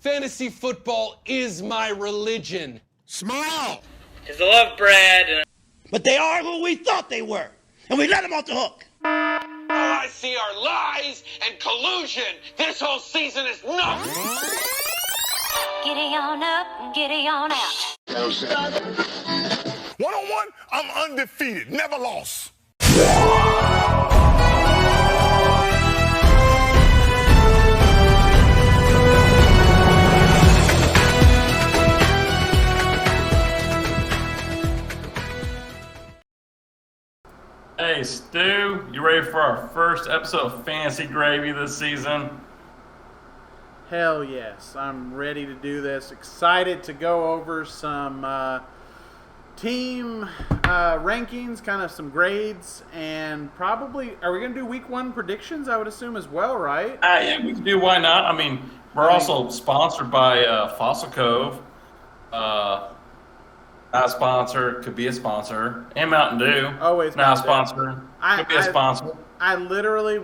Fantasy football is my religion. Smile. It's a love, Brad. But they are who we thought they were, and we let them off the hook. All I see are lies and collusion. This whole season is nuts. Giddy on up and giddy on out. One-on-one, I'm undefeated, never lost. Hey Stu, you ready for our first episode of Fantasy Gravy this season? Hell yes, I'm ready to do this. Excited to go over some team rankings, kind of some grades, and probably, are we going to do week one predictions, I would assume, as well, right? Yeah, we can do, why not? I mean, we're also sponsored by Fossil Cove. Not a sponsor, could be a sponsor. And Mountain Dew. Always not a Mountain Dew. sponsor. Could be a sponsor. I literally,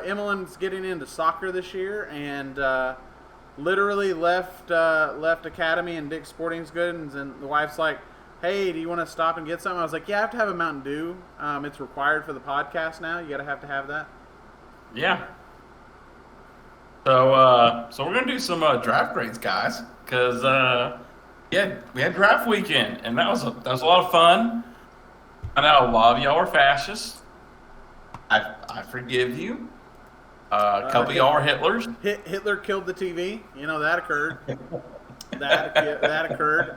Emmeline's getting into soccer this year, and literally left Academy and Dick's Sporting Goods, and the wife's like, hey, do you want to stop and get something? I was like, yeah, I have to have a Mountain Dew. It's required for the podcast now. You got to have that. Yeah. So we're going to do some draft grades, guys, because yeah, we had draft weekend, and that was a lot of fun. I know a lot of y'all are fascists. I forgive you. A couple of y'all are Hitlers. Hitler killed the TV. You know, that occurred. that occurred.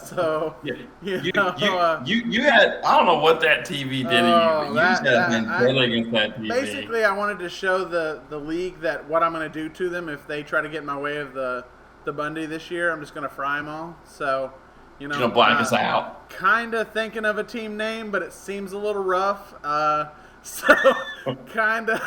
So you had, I don't know what that TV did to you, but you just had been dealing against that TV. Basically, I wanted to show the league that what I'm going to do to them if they try to get in my way of the Bundy this year. I'm just going to fry them all. So, you know, you're going to black us out. Kind of thinking of a team name, but it seems a little rough. So kind of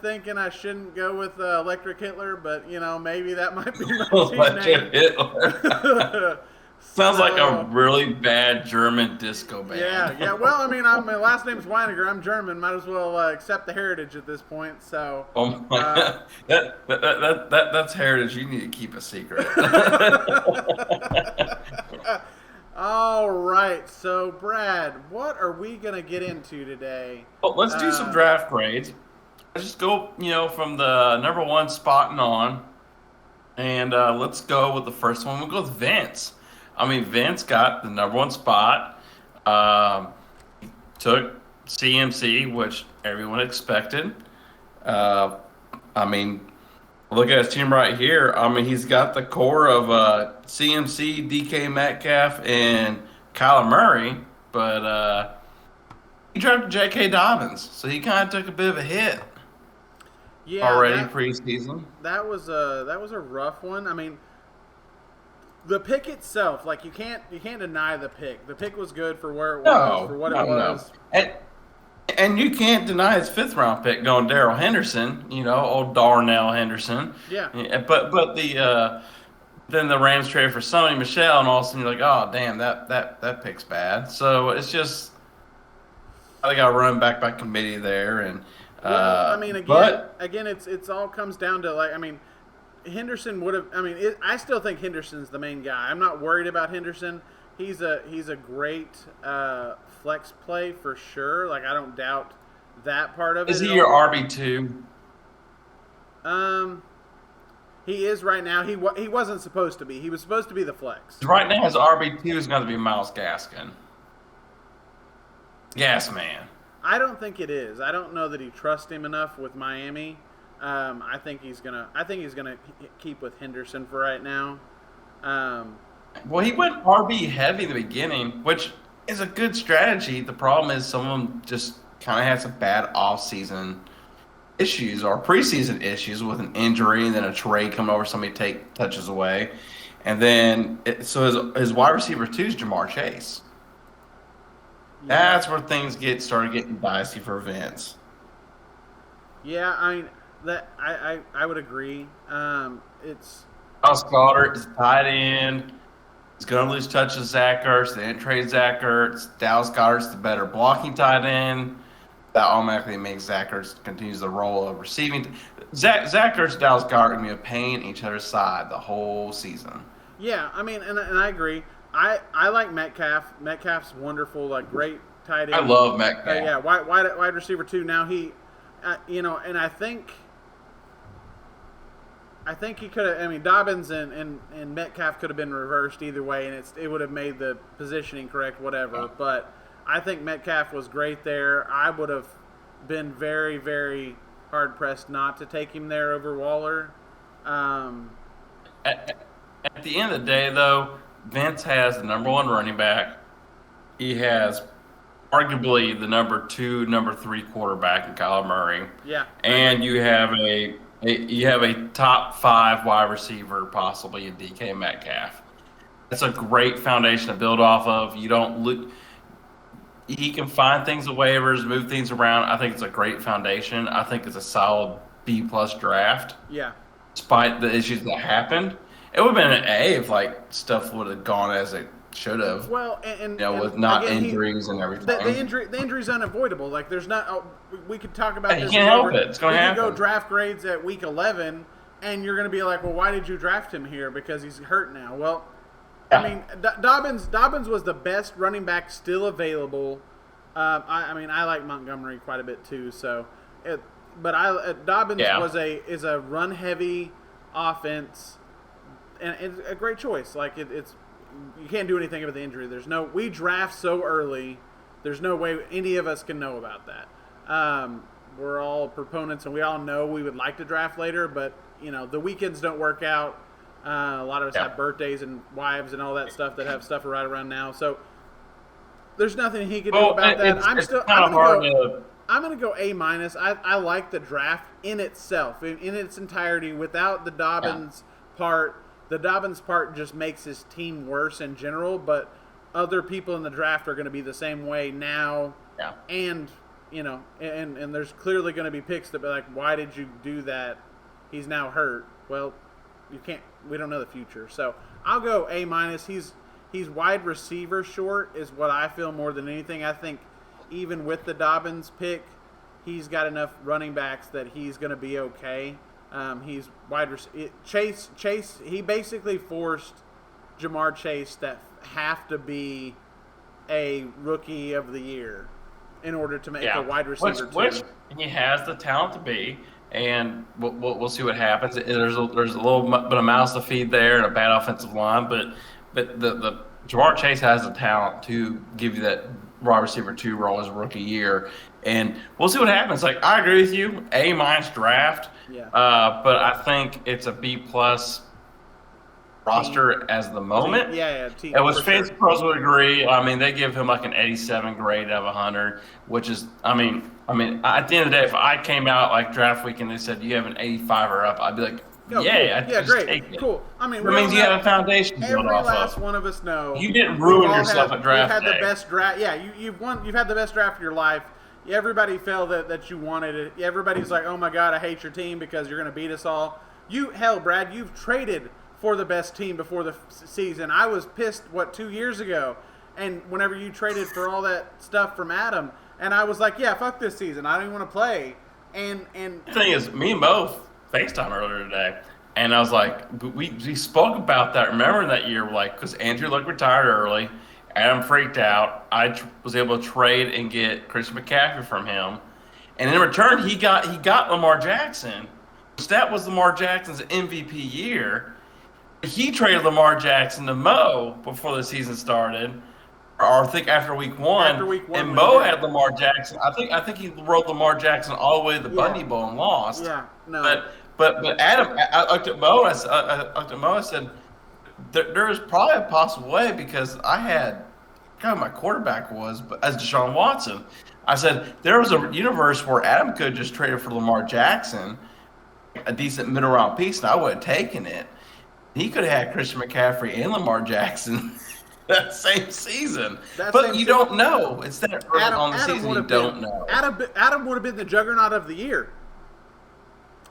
thinking I shouldn't go with Electric Hitler, but you know, maybe that might be my team Electric name. Hitler. Sounds like a really bad German disco band. Yeah. Well, I mean, my last name's Weiniger. I'm German. Might as well accept the heritage at this point. So. Oh my that's heritage. You need to keep a secret. All right. So, Brad, what are we gonna get into today? Well, let's do some draft grades. Let's just go, from the number one spot and on, and let's go with the first one. We'll go with Vince. I mean, Vince got the number one spot. Took CMC, which everyone expected. I mean, look at his team right here. I mean, he's got the core of CMC, DK Metcalf, and Kyler Murray, but he drafted J.K. Dobbins, so he kind of took a bit of a hit. Yeah, already preseason. That was a rough one. I mean, the pick itself, like you can't deny the pick. The pick was good for where it was, for what it was. And you can't deny his fifth round pick going Darrell Henderson, old Darnell Henderson. Yeah. But then the Rams traded for Sony Michel, and all of a sudden you're like, oh damn, that pick's bad. So it's just I got run back by committee there, and I mean, again, it's all comes down to like, I mean, Henderson would have. I mean, I still think Henderson's the main guy. I'm not worried about Henderson. He's a great flex play for sure. Like, I don't doubt that part of it. Is he your RB2? He is right now. He wasn't supposed to be. He was supposed to be the flex. Right now, his RB2 is going to be Myles Gaskin. Gas man. I don't think it is. I don't know that he trusts him enough with Miami. I think he's gonna keep with Henderson for right now. Well, he went RB heavy in the beginning, which is a good strategy. The problem is some of them just kind of had some bad off-season issues or preseason issues with an injury and then a trade coming over, somebody take touches away, and then so his wide receiver 2 is Jamar Chase. Yeah. That's where things started getting dicey for Vince. Yeah, I mean that I would agree. It's Dallas Goedert is tight end. He's going to lose touches to Zach Ertz. They didn't trade Zach Ertz. Dallas Goedert's the better blocking tight end. that automatically makes Zach Ertz continues the role of receiving. Zach Ertz and Dallas Goedert are going to be a pain in each other's side the whole season. Yeah, I mean, and I agree. I like Metcalf. Metcalf's wonderful, like great tight end. I love Metcalf. Yeah, wide receiver too. Now he, and I think he could have. I mean, Dobbins and Metcalf could have been reversed either way, and it would have made the positioning correct, whatever. But I think Metcalf was great there. I would have been very, very hard pressed not to take him there over Waller. At the end of the day, though, Vince has the number 1 running back. He has arguably the number 2, number 3 quarterback in Kyler Murray. Yeah. And you have a top 5 wide receiver, possibly in DK Metcalf. That's a great foundation to build off of. You don't look. He can find things at waivers, move things around. I think it's a great foundation. I think it's a solid B+ draft. Yeah. Despite the issues that happened. It would have been an A if stuff would have gone as it should have. Well, and with not again, injuries and everything. The injury's unavoidable. Like there's not. We could talk about this. You can't help it. It's going to happen. You can go draft grades at week 11, and you're going to be like, well, why did you draft him here? Because he's hurt now. Well, yeah. I mean, Dobbins was the best running back still available. I mean, I like Montgomery quite a bit too. So, Dobbins is a run heavy offense. And it's a great choice. Like it's you can't do anything about the injury. We draft so early. There's no way any of us can know about that. We're all proponents, and we all know we would like to draft later, but the weekends don't work out. A lot of us have birthdays and wives and all that stuff that have stuff right around now. So there's nothing he can do about that. I'm going to go A-. I like the draft in itself, in its entirety, without the Dobbins part. The Dobbins part just makes his team worse in general, but other people in the draft are going to be the same way now. Yeah. And, and there's clearly going to be picks that be like, why did you do that? He's now hurt. Well, we don't know the future. So I'll go A-. He's wide receiver short is what I feel more than anything. I think even with the Dobbins pick, he's got enough running backs that he's going to be okay. He's Chase. He basically forced Jamar Chase that have to be a rookie of the year in order to make a wide receiver. Which he has the talent to be, and we'll see what happens. There's a little bit of mouths to feed there and a bad offensive line, but the Jamar Chase has the talent to give you that wide receiver 2 role as a rookie year. And we'll see what happens. Like, I agree with you, A- draft. Yeah. But I think it's a B+ roster as the moment. It was Fantasy Pros would agree. I mean, they give him like an 87 grade out of 100, which is, I mean, at the end of the day, if I came out like draft week and they said you have an 85 or up, I'd be like, great, cool. I mean, it means you have a foundation. Every last one of us know you didn't ruin yourself at draft. You had the best draft. Yeah, you've won. You've had the best draft of your life. Everybody felt that you wanted it. Everybody's like, oh my God, I hate your team because you're going to beat us all. Brad, you've traded for the best team before the season. I was pissed, 2 years ago, and whenever you traded for all that stuff from Adam, and I was like, yeah, fuck this season. I don't even want to play. And the thing is, me and Mo FaceTime earlier today, and I was like, we spoke about that. Remember that year, because Andrew Luck retired early. Adam freaked out. I was able to trade and get Christian McCaffrey from him. And in return, he got Lamar Jackson. That was Lamar Jackson's MVP year. He traded Lamar Jackson to Mo before the season started, or I think after week one. And Mo had Lamar Jackson. I think he rode Lamar Jackson all the way to the Bundy Bowl and lost. Yeah, no. But Adam, I looked at Mo. I said, there is probably a possible way because I had my quarterback was as Deshaun Watson. I said there was a universe where Adam could just trade for Lamar Jackson, a decent middle round piece, and I would have taken it. He could have had Christian McCaffrey and Lamar Jackson that same season. But you don't know. It's that early on the season you don't know. Adam would have been the juggernaut of the year.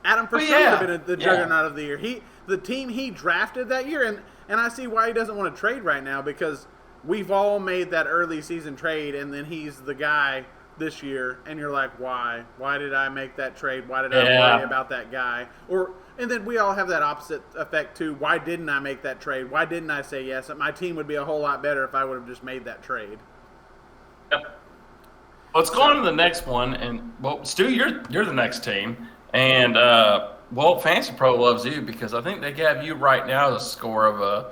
Adam for sure would have been the juggernaut of the year. The team he drafted that year, and I see why he doesn't want to trade right now because we've all made that early season trade, and then he's the guy this year, and you're like, why? Why did I make that trade? Why did I worry about that guy? And then we all have that opposite effect too. Why didn't I make that trade? Why didn't I say yes? My team would be a whole lot better if I would have just made that trade. Yep. Let's go on to the next one, and Stu, you're the next team, and Fantasy Pro loves you because I think they have you right now as a score of a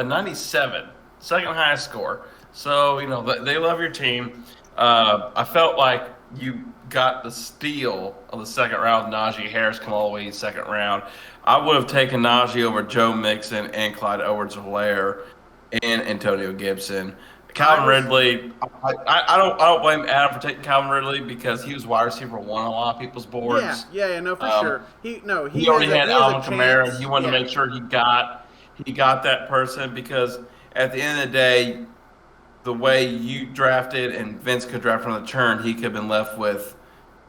97, second highest score. So they love your team. I felt like you got the steal of the second round. Najee Harris come all the way in the second round. I would have taken Najee over Joe Mixon and Clyde Edwards-Helaire and Antonio Gibson. Calvin Ridley, I don't blame Adam for taking Calvin Ridley because he was wide receiver one on a lot of people's boards. Yeah, no, for sure. He already had Alvin Kamara. He wanted to make sure he got that person because at the end of the day, the way you drafted and Vince could draft on the turn, he could have been left with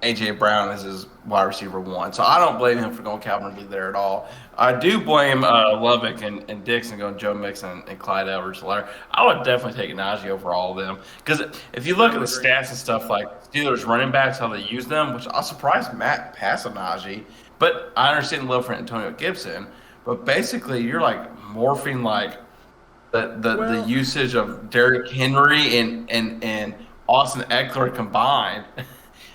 A.J. Brown as his wide receiver one. So I don't blame him for going Calvin Ridley there at all. I do blame Lovick and Dixon going Joe Mixon and Clyde Edwards-Helaire. I would definitely take Najee over all of them. Because if you look at the stats and stuff like Steelers running backs, how they use them, which I'm surprised Matt passed on Najee. But I understand the love for Antonio Gibson. But basically, you're like morphing like the usage of Derrick Henry and Austin Eckler combined.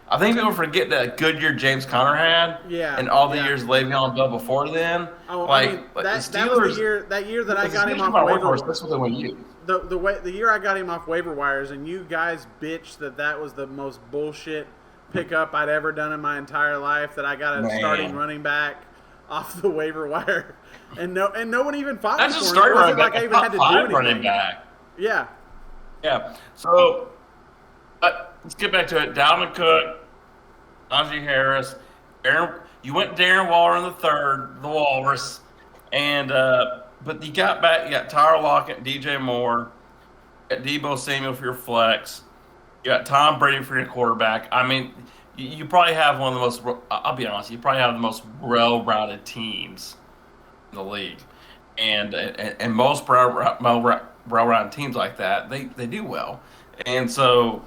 I think people forget that good year James Conner had, and all the years Le'Veon Bell before then. That was the year that I got him off waiver wires. That's what they want to use. The year I got him off waiver wires, and you guys bitched that was the most bullshit pickup I'd ever done in my entire life. That I got a starting running back off the waiver wire, and no one even fought me for it. It wasn't like I even had to do anything. Running back. Yeah. So. Let's get back to it. Dalvin Cook, Najee Harris, you went Darren Waller in the third, the Walrus, and but you got Tyler Lockett, DJ Moore, you got Deebo Samuel for your flex, you got Tom Brady for your quarterback. I mean, you probably have one of the most. I'll be honest, you probably have the most well-rounded teams in the league, and most well-rounded teams like that, they do well, and so.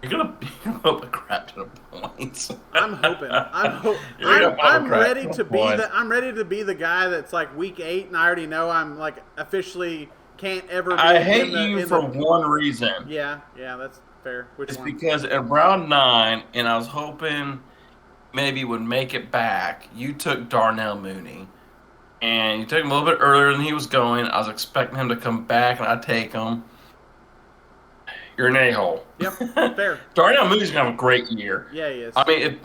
You're gonna hope a crap ton of points. I'm hoping. I'm ready to be the guy that's like week 8, and I already know I'm like officially can't ever. I hate you for one reason. Yeah, that's fair. It's because in round 9, and I was hoping maybe would make it back. You took Darnell Mooney, and you took him a little bit earlier than he was going. I was expecting him to come back, and I'd take him. You're an a-hole. Yep, fair. Darnell Mooney's going to have a great year. Yeah, he is. I mean,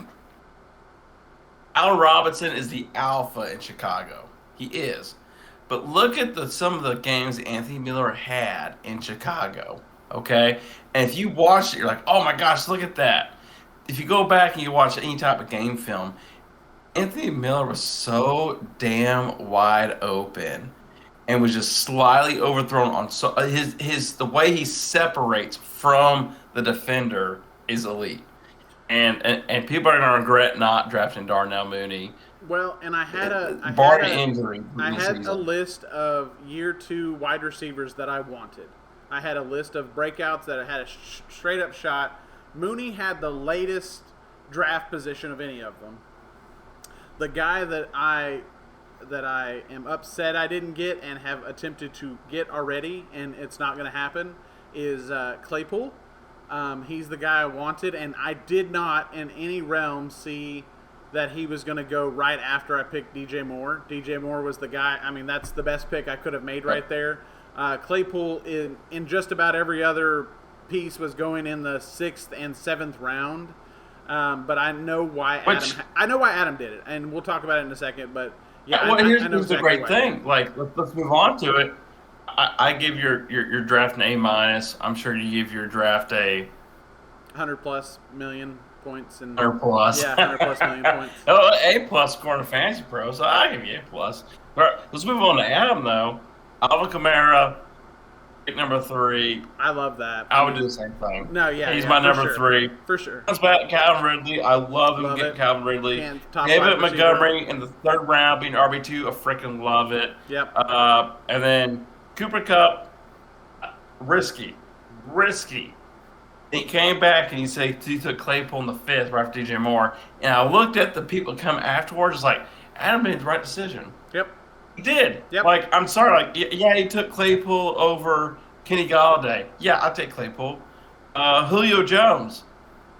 Allen Robinson is the alpha in Chicago. He is. But look at some of the games Anthony Miller had in Chicago, okay? And if you watch it, you're like, oh, my gosh, look at that. If you go back and you watch any type of game film, Anthony Miller was so damn wide open. And was just slightly overthrown on the way he separates from the defender is elite, and people are gonna regret not drafting Darnell Mooney. Well, and I had injury. I had a list of year 2 wide receivers that I wanted. I had a list of breakouts that had a straight up shot. Mooney had the latest draft position of any of them. The guy that I am upset I didn't get and have attempted to get already, and it's not going to happen, is Claypool. He's the guy I wanted, and I did not in any realm see that he was going to go right after I picked DJ Moore. DJ Moore was the guy. I mean, that's the best pick I could have made right there. Claypool in just about every other piece was going in the 6th and 7th round. But I know why Adam did it, and we'll talk about it in a second, but yeah, here's the great thing. Like, let's move on to it. I give your draft an A-. I'm sure you give your draft a 100+ million points and 100+. Yeah, 100+ million points. A+ scoring a Fantasy Pro, so I give you A+. All right, let's move on to Adam though. Alvin Kamara, pick number 3. I love that. I would do the same thing. No, yeah, he's my number 3 for sure. Comes back Calvin Ridley. I love him getting Calvin Ridley. David Montgomery in the 3rd round being RB2. I freaking love it. Yep. And then Cooper Kupp, risky. He came back and he said he took Claypool in the 5th right after DJ Moore. And I looked at the people that come afterwards. It's like, Adam made the right decision. Yep. He did. Yep. Like, I'm sorry. Like, yeah, he took Claypool over Kenny Galladay. Yeah, I'll take Claypool. Julio Jones.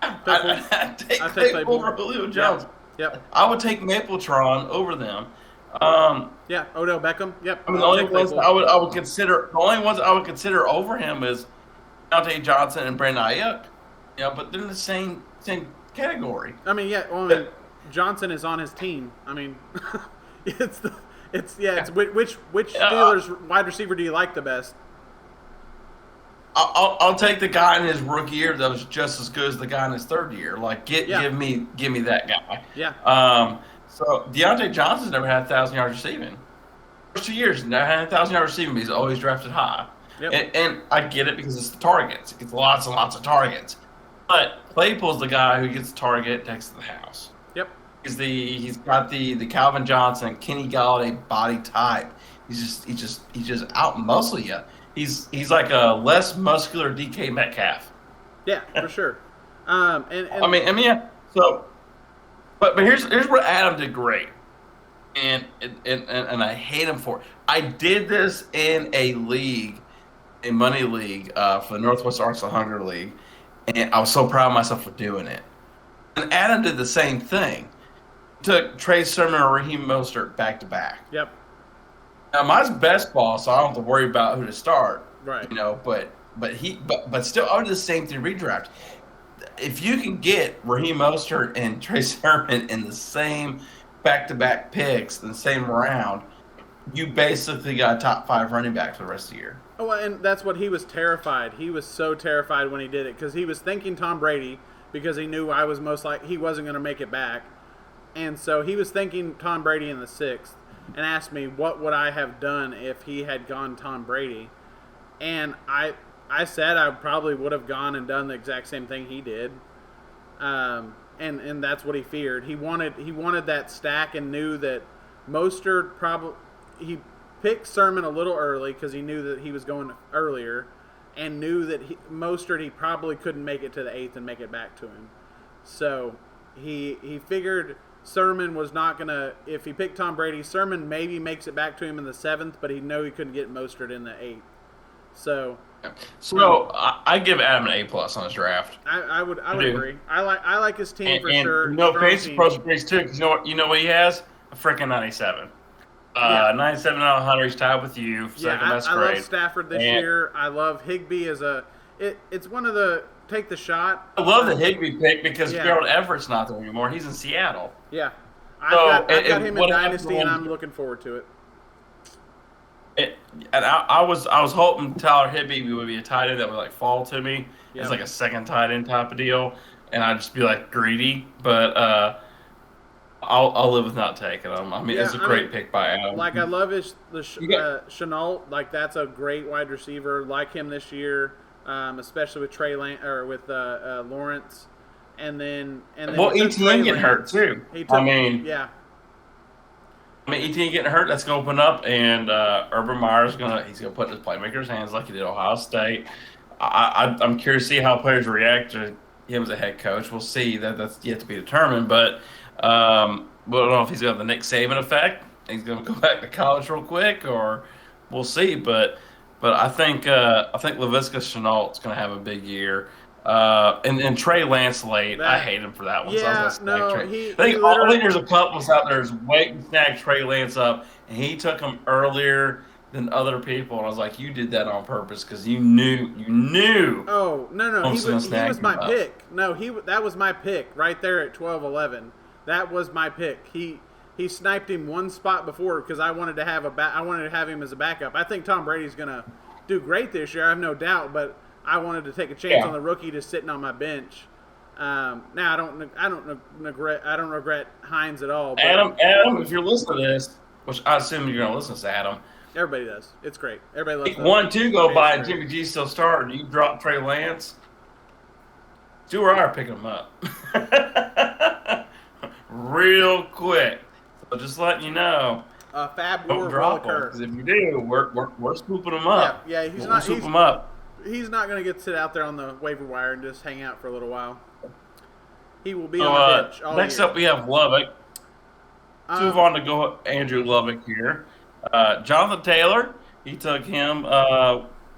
I'd take Claypool over Julio Jones. Yep. I would take Mapletron over them. Yeah, Odell Beckham. Yep. I mean, the only ones I would consider over him is Deontay Johnson and Brandon Ayuk. You know, but they're in the same category. I mean, yeah. Well, I mean, Johnson is on his team. I mean, which Steelers wide receiver do you like the best? I'll take the guy in his rookie year that was just as good as the guy in his 3rd year. Like, give me that guy. Yeah. So Deontay Johnson's never had 1,000 yards receiving. First 2 years, never had 1,000 yards receiving, but he's always drafted high. Yep. And I get it because it's the targets. It gets lots and lots of targets. But Claypool's the guy who gets the target, takes to the house. Yep. He's got the Calvin Johnson, Kenny Galladay body type. He's just out muscle you. He's like a less muscular DK Metcalf. Yeah, for sure. And I mean, yeah. So, but here's what Adam did great, and I hate him for it. I did this in a league, a money league for the Northwest Arkansas Hunger League, and I was so proud of myself for doing it. And Adam did the same thing. Took Trey Sermon and Raheem Mostert back to back. Yep. Now mine's best ball, so I don't have to worry about who to start. Right. You know, but still, I would do the same thing redraft. If you can get Raheem Mostert and Trey Sermon in the same back-to-back picks in the same round, you basically got a top 5 running back for the rest of the year. Oh, and that's what he was terrified. He was so terrified when he did it because he was thinking Tom Brady because he knew I was he wasn't going to make it back, and so he was thinking Tom Brady in the 6th. And asked me what would I have done if he had gone Tom Brady, and I said I probably would have gone and done the exact same thing he did, and that's what he feared. He wanted that stack and knew that Mostert he picked Sermon a little early because he knew that he was going earlier, and knew that Mostert he probably couldn't make it to the 8th and make it back to him, so he figured. Sermon was not going to, if he picked Tom Brady, Sermon maybe makes it back to him in the 7th, but he knew he couldn't get Mostert in the 8th. So I give Adam an A+ on his draft. I would agree. I like his team for sure. You know, Fantasy Pros agrees too, because you know what he has? A freaking 97. 97 out of 100. He's tied with you for second best grade. I love Stafford this year. I love Higbee as it's one of the take the shot. I love the Higbee pick because Gerald Everett's not there anymore. He's in Seattle. Yeah. I've got him in Dynasty, and I'm looking forward to it. And I was hoping Tyler Higbee would be a tight end that would like fall to me. Yep. It's like a second tight end type of deal, and I'd just be like greedy. But I'll live with not taking him. I mean, it's a great pick by Adam. Like I love Chenault. Like that's a great wide receiver. Like him this year. Especially with Lawrence, and then ETN getting hurt too. ETN getting hurt. That's going to open up, and Urban Meyer's he's going to put his playmakers' hands like he did Ohio State. I'm curious to see how players react to him as a head coach. We'll see. That's yet to be determined, but I don't know if he's going to have the Nick Saban effect. He's going to go back to college real quick, or we'll see. But I think Laviska Shenault's going to have a big year. And Trey Lance late, I hate him for that one. Yeah, so I think there's a couple out there is waiting to snag Trey Lance up, and he took him earlier than other people. And I was like, you did that on purpose because you knew. Oh no, he was my pick. No, that was my pick right there at 12-11. That was my pick. He sniped him one spot before because I wanted to have him as a backup. I think Tom Brady's gonna do great this year. I have no doubt, but I wanted to take a chance on the rookie just sitting on my bench. Now I don't regret Hines at all. But Adam, if you're listening to this, which I assume you're gonna listen to Adam. Everybody does. It's great. Everybody loves it. 1-2 go by and Jimmy G's still starting. You drop Trey Lance. Stu or I are picking him up real quick. So just letting you know. Fab don't War drop will occur. Because if you do, we're scooping him up. Yeah, he's we'll not. Scoop him up. he's not going to get sit out there on the waiver wire and just hang out for a little while. He will be on the bench all next year. up, we have Lubbock. Let's move on to go Andrew Lubbock here. Jonathan Taylor, he took him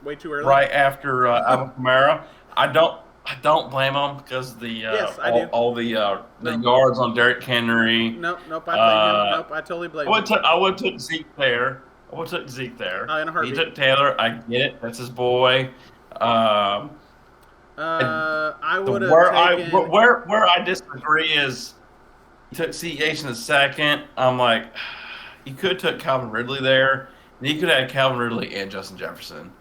way too early. right after Alvin Kamara. I don't blame him because Yes, I do. all the yards on Derrick Henry. Nope, I blame him. Nope, I totally blame him. I would have took Zeke there. In a heartbeat. He took Taylor. I get it. That's his boy. I would have taken... Where I disagree is he took CEH in the second. I'm like, you could have took Calvin Ridley there. And you could have had Calvin Ridley and Justin Jefferson.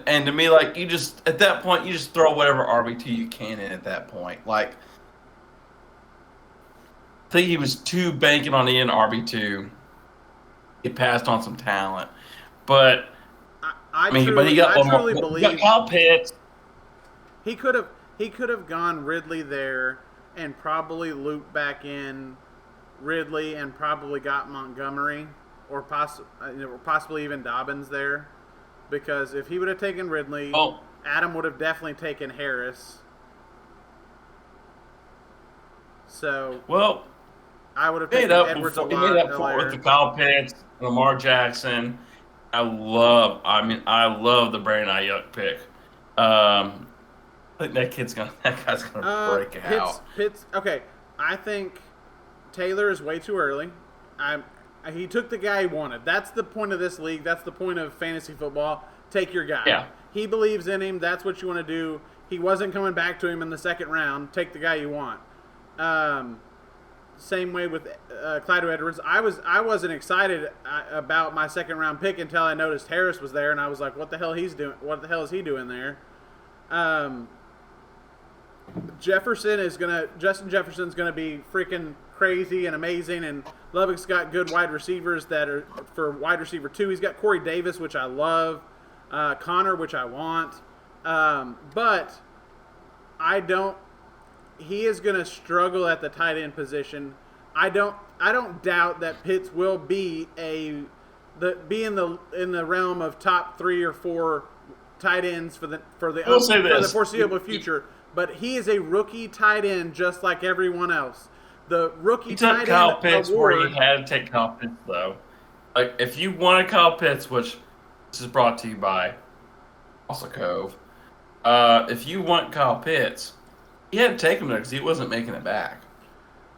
And to me, like, you just, at that point, you just throw whatever RB2 you can in at that point. Like, I think he was too banking on the end RB2. He passed on some talent. But, I truly believe got Kyle Pitts. He could have gone Ridley there and probably looped back in Ridley and probably got Montgomery or possibly even Dobbins there. Because if he would have taken Ridley, Adam would have definitely taken Harris. So, I would have taken Edwards a lot. He made up for it with the Kyle Pitts, Lamar Jackson. I love the Brandon Ayuk pick. I think that guy's gonna break out. Pitts. Okay, I think Taylor is way too early. He took the guy he wanted. That's the point of this league. That's the point of fantasy football. Take your guy. Yeah. He believes in him. That's what you want to do. He wasn't coming back to him in the second round. Take the guy you want. Same way with Clyde Edwards. I wasn't excited about my second round pick until I noticed Harris was there, and I was like, "What the hell is he doing there?" Justin Jefferson's gonna be freaking crazy and amazing, and Lubbock's got good wide receivers that are for wide receiver 2. He's got Corey Davis, which I love, Connor, which I want, but I don't. He is gonna struggle at the tight end position. I don't doubt that Pitts will be in the realm of top 3 or 4 tight ends for the foreseeable future. But he is a rookie tight end just like everyone else. The rookie tight end He took Kyle Pitts where he had to take Kyle Pitts, though. Like, if you wanted Kyle Pitts, which this is brought to you by Also Cove, if you want Kyle Pitts, you had to take him there because he wasn't making it back.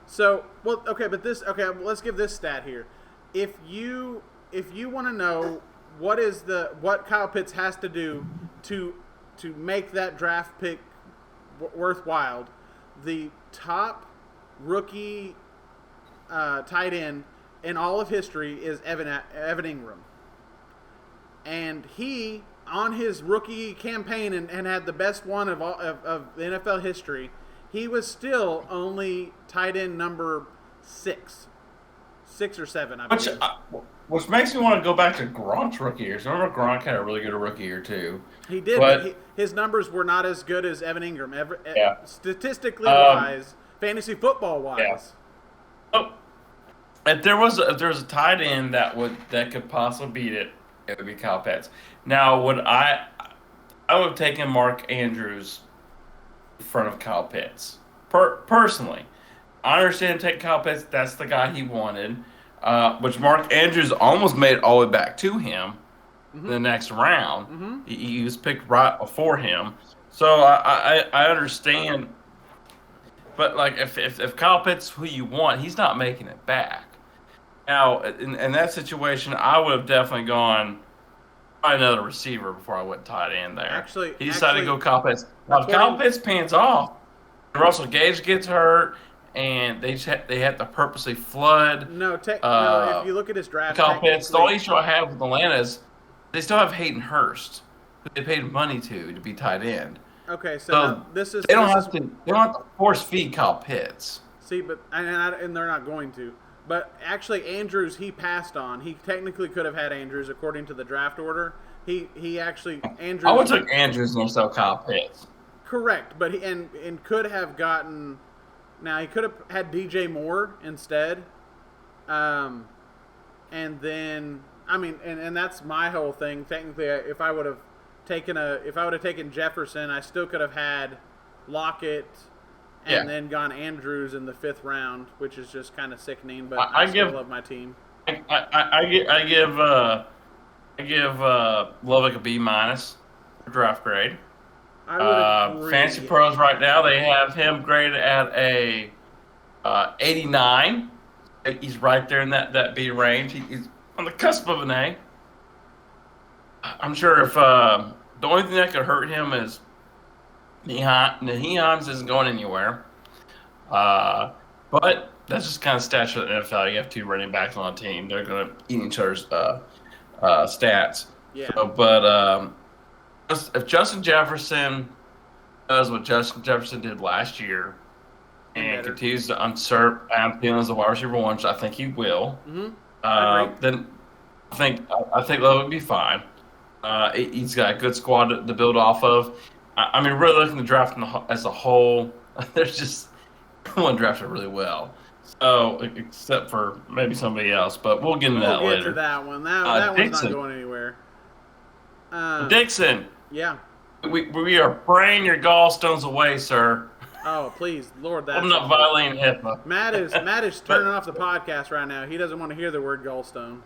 So, let's give this stat here. If you want to know what Kyle Pitts has to do to make that draft pick worthwhile, the top rookie tight end in all of history is Evan Ingram, and he on his rookie campaign and had the best one of the NFL history. He was still only tight end number 6 or 7, I believe. Which makes me want to go back to Gronk's rookie years. Remember, Gronk had a really good rookie year too. He did, but his numbers were not as good as Evan Ingram. Statistically wise, fantasy football wise. Yeah. Oh, if there was a tight end that could possibly beat it, it would be Kyle Pitts. Now, I would have taken Mark Andrews in front of Kyle Pitts. Personally, I understand take Kyle Pitts. That's the guy he wanted. Which Mark Andrews almost made it all the way back to him the next round. Mm-hmm. He was picked right before him. So I understand. But, like, if Kyle Pitts is who you want, he's not making it back. Now, in that situation, I would have definitely gone find another receiver before I went tight end there. He decided to go Kyle Pitts. Now, if Kyle Pitts pans off, Russell Gage gets hurt, and they have to purposely flood. No, if you look at his draft, Kyle Pitts, the only issue I have with Atlanta is they still have Hayden Hurst, who they paid money to be tight end. Okay, so they don't have to force feed Kyle Pitts. See, but and they're not going to. But actually, Andrews he passed on. He technically could have had Andrews according to the draft order. He actually Andrews. I would have took Andrews instead of Kyle Pitts. Correct, but he could have gotten. Now he could have had DJ Moore instead, and then and that's my whole thing. Technically, if I would have taken Jefferson, I still could have had Lockett and then gone Andrews in the 5th round, which is just kind of sickening. But I still love my team. I give Lovick a B- for draft grade. I would agree. Fantasy Pros right now, they have him graded at a 89. He's right there in that B range. He's on the cusp of an A. I'm sure if the only thing that could hurt him is Nyheim isn't going anywhere. But that's just kind of stats for the NFL. You have 2 running backs on a team. They're going to eat each other's stats. Yeah. So, but if Justin Jefferson does what Justin Jefferson did last year and continues to usurp Adam Thielen as the wide receiver 1, which I think he will, then I think that would be fine. He's got a good squad to build off of. I mean, really looking at the draft as a whole, there's just everyone drafted really well. So, except for maybe somebody else, but we'll get into that later. We'll get to that one. That one's not going anywhere. Dixon. Yeah. We are praying your gallstones away, sir. Oh, please, Lord, that's... I'm not violating HIPAA. Matt is turning off the podcast right now. He doesn't want to hear the word gallstone.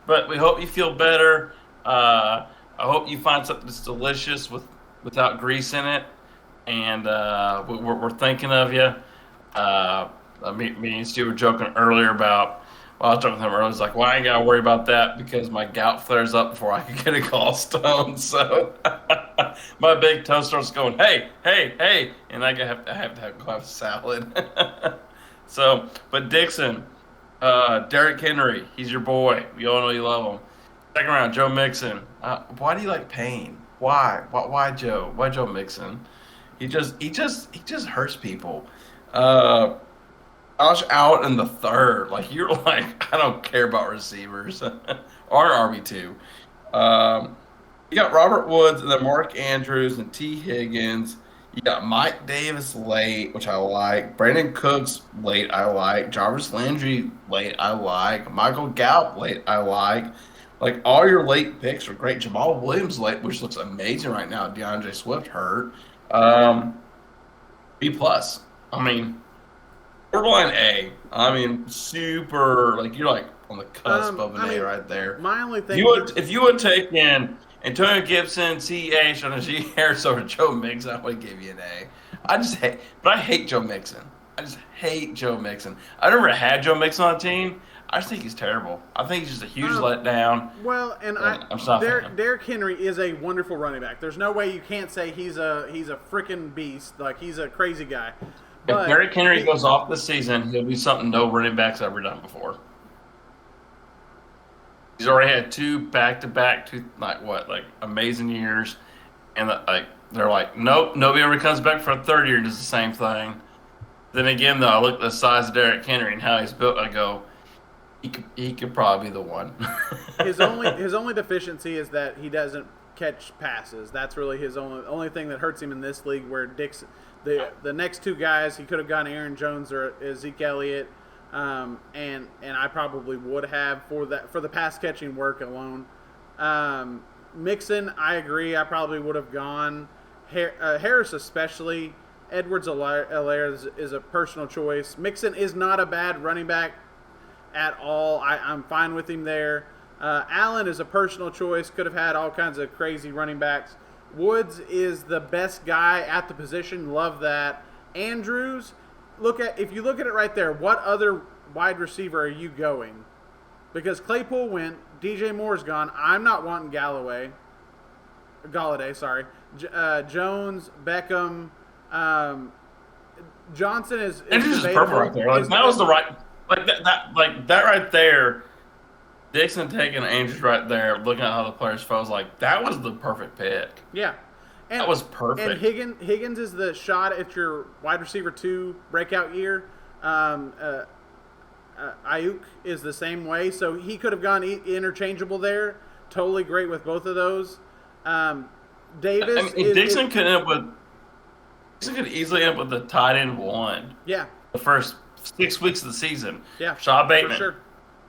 But we hope you feel better. I hope you find something that's delicious without grease in it. And we're thinking of you. Me and Stu were joking earlier about... Well, I was talking with him earlier. I was like, well, I ain't got to worry about that because my gout flares up before I can get a gallstone. So my big toe starts going, hey. And I have to have salad. So, but Dixon, Derrick Henry, he's your boy. We all know you love him. Second round, Joe Mixon. Why do you like pain? Why? Why Joe? Why Joe Mixon? He just hurts people. Josh out in the 3rd. Like, you're like, I don't care about receivers. Or RB2. You got Robert Woods and then Mark Andrews and T. Higgins. You got Mike Davis late, which I like. Brandon Cooks late, I like. Jarvis Landry late, I like. Michael Gallup late, I like. Like, all your late picks are great. Jamal Williams late, which looks amazing right now. DeAndre Swift hurt. B+. I mean, borderline A. I mean, super, like, you're like on the cusp of an A right there. My only thing... If you would take in Antonio Gibson, C.H. on a G. Harris over Joe Mixon, I would give you an A. I hate Joe Mixon. I just hate Joe Mixon. I never had Joe Mixon on a team. I just think he's terrible. I think he's just a huge letdown. Well, and Derrick Henry is a wonderful running back. There's no way you can't say he's a freaking beast. Like, he's a crazy guy. But if Derrick Henry goes off this season, he'll be something no running back's ever done before. He's already had 2 back-to-back, amazing years, and they're like, nope, nobody ever comes back for a 3rd year and does the same thing. Then again, though, I look at the size of Derrick Henry and how he's built. I go, he could probably be the one. his only deficiency is that he doesn't catch passes. That's really his only thing that hurts him in this league. Where Dixon, the next 2 guys, he could have gone Aaron Jones or Zeke Elliott. And I probably would have for the pass catching work alone. Mixon, I agree. I probably would have gone Harris, especially. Edwards-Helaire is a personal choice. Mixon is not a bad running back at all. I'm fine with him there. Allen is a personal choice. Could have had all kinds of crazy running backs. Woods is the best guy at the position. Love that. Andrews. If you look at it right there, what other wide receiver are you going? Because Claypool went, DJ Moore's gone. I'm not wanting Galladay, sorry. Jones, Beckham, Johnson is Andrews is perfect right there. Like, that was the right, that right there. Dixon taking Andrews right there, looking at how the players felt, was like, that was the perfect pick. Yeah. That was perfect. And Higgins is the shot at your wide receiver 2 breakout year. Ayuk is the same way, so he could have gone interchangeable there. Totally great with both of those. Davis. Dixon could easily end up with the tight end 1. Yeah. The first 6 weeks of the season. Yeah. Rashad Bateman. For sure.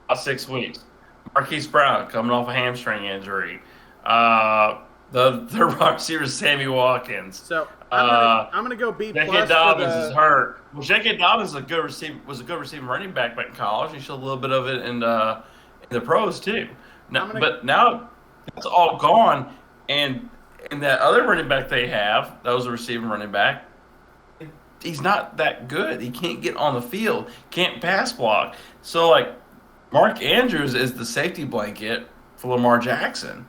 About 6 weeks. Marquise Brown coming off a hamstring injury. The third wide receiver is Sammy Watkins. So I'm gonna go B plus. J.K. Dobbins is hurt. Well, J.K. Dobbins is a good receiving running back in college. He showed a little bit of it in the pros too. But now it's all gone, and that other running back they have, that was a receiving running back. He's not that good. He can't get on the field, can't pass block. So like, Mark Andrews is the safety blanket for Lamar Jackson.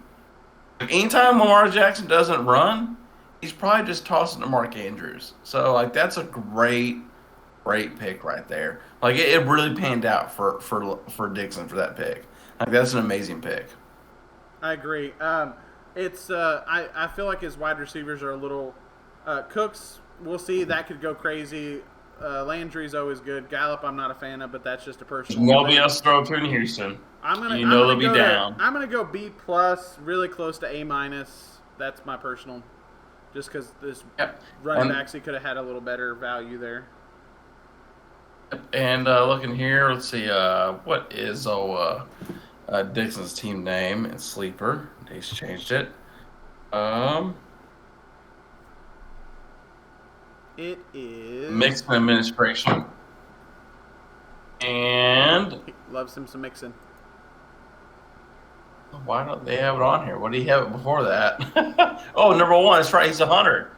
Anytime Lamar Jackson doesn't run, he's probably just tossing to Mark Andrews. So, like, that's a great pick right there. Like, it really panned out for Dixon for that pick. Like, that's an amazing pick. I agree. It's I feel like his wide receivers are a little Cooks. We'll see. That could go crazy. Landry's always good. Gallup, I'm not a fan of, but that's just a personal. Nobody else throw to in Houston. They'll be down. I'm gonna go B plus, really close to A minus. That's my personal, just because this running backs he could have had a little better value there. And looking here, let's see. What is Dixon's team name in Sleeper? He's changed it. It is Mixon Administration. And he loves him some Mixon. Why don't they have it on here? What do you have it before that? Oh, number one. That's right. He's 100.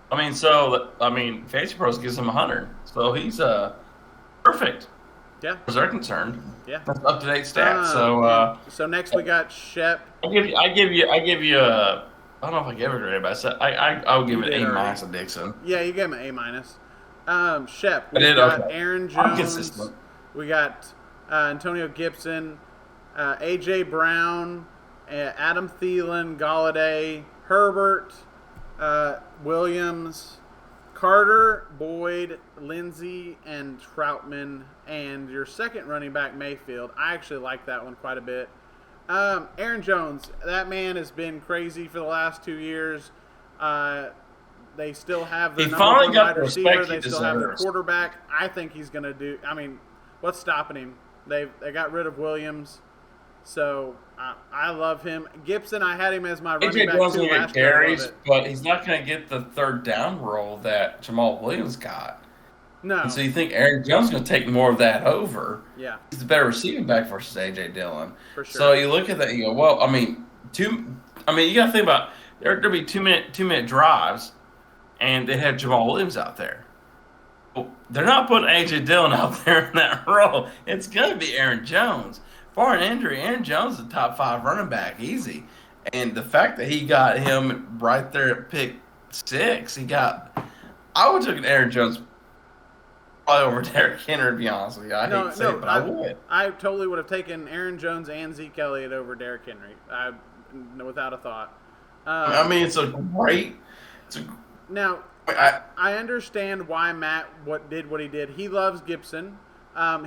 Fantasy Pros gives him 100. So he's perfect. Yeah. As far as they're concerned. Yeah. That's up to date stats. So next we got Shep. I give you I don't know if I gave it a grade, but I'll give it A minus to Dixon. Yeah, you gave him an A minus. Shep. We got Aaron I'm Jones. consistent. We got Antonio Gibson, A.J. Brown, Adam Thielen, Galladay, Herbert, Williams, Carter, Boyd, Lindsey, and Troutman, and your second running back, Mayfield. I actually like that one quite a bit. Aaron Jones, that man has been crazy for the last 2 years. They still have their number one wide receiver. They still have their quarterback. I think he's going to do. I mean, what's stopping him? They got rid of Williams, so I love him. Gibson, I had him as my running back too last year. Carries, but he's not going to get the third down role that Jamal Williams got. No. And so you think Aaron Jones is going to take more of that over? Yeah. He's a better receiving back versus A.J. Dillon. For sure. So you look at that, and you go, well, you got to think about there'll be 2 minute drives, and they have Jamal Williams out there. Well, they're not putting A.J. Dillon out there in that role. It's going to be Aaron Jones. For an injury, Aaron Jones is a top 5 running back, easy. And the fact that he got him right there at pick 6, I would have taken Aaron Jones probably over Derrick Henry, to be honest with you. I hate to say it, but I would. I totally would have taken Aaron Jones and Zeke Elliott over Derrick Henry, without a thought. Now, I understand why Matt did what he did. He loves Gibson.